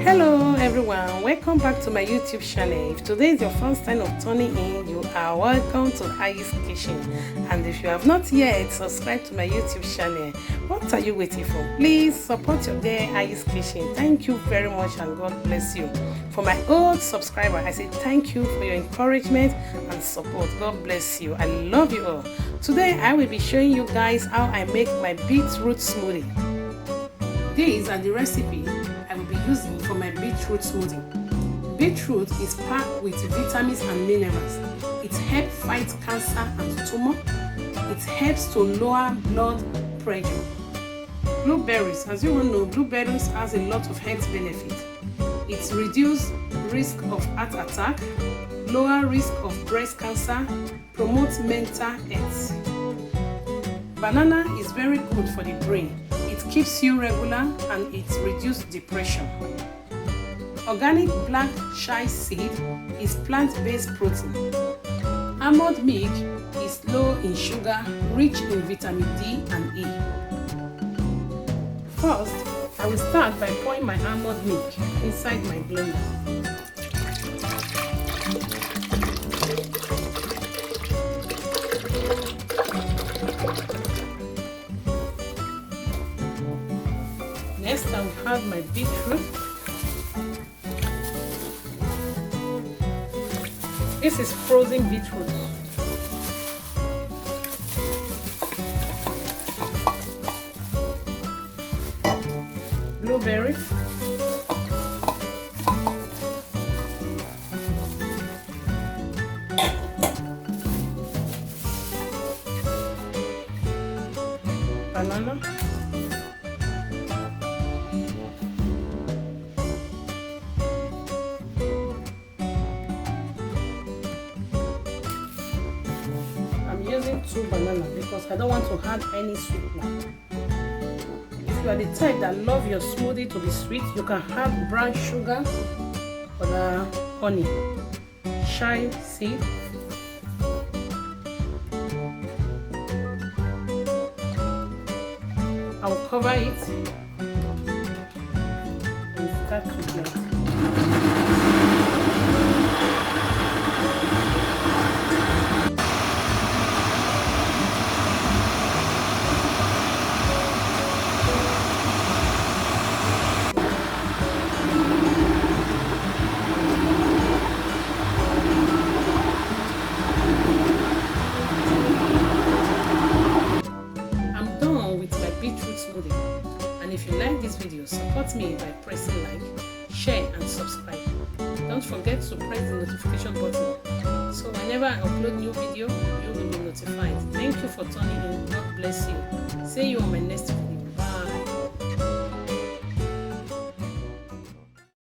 Hello everyone, welcome back to my YouTube channel. If today is your first time of tuning in, you are welcome to Ayi's Kitchen. And if you have not yet subscribed to my YouTube channel, what are you waiting for? Please support your dear Ayi's Kitchen. Thank you very much and God bless you. For my old subscriber, I say thank you for your encouragement and support. God bless you. I love you all. Today I will be showing you guys how I make my beetroot smoothie. These are the recipe I will be using for my beetroot smoothie. Beetroot is packed with vitamins and minerals. It helps fight cancer and tumor. It helps to lower blood pressure. Blueberries, as you all know, blueberries has a lot of health benefits. It reduces risk of heart attack, lower risk of breast cancer, promotes mental health. Banana is very good for the brain. It keeps you regular and it reduces depression. Organic black chia seed is plant-based protein. Almond milk is low in sugar, rich in vitamin D and E. First, I will start by pouring my almond milk inside my blender. Next, I will add my beetroot. This is frozen beetroot. Blueberry. Banana. Using 2 bananas because I don't want to add any sweetener. If you are the type that love your smoothie to be sweet, you can add brown sugar or the honey. Chia seed. I will cover it and start to blend. And if you like this video, support me by pressing like, share and subscribe. Don't forget to press the notification button so whenever I upload new video, you will be notified. Thank you for tuning in. God bless you. See you on my next video.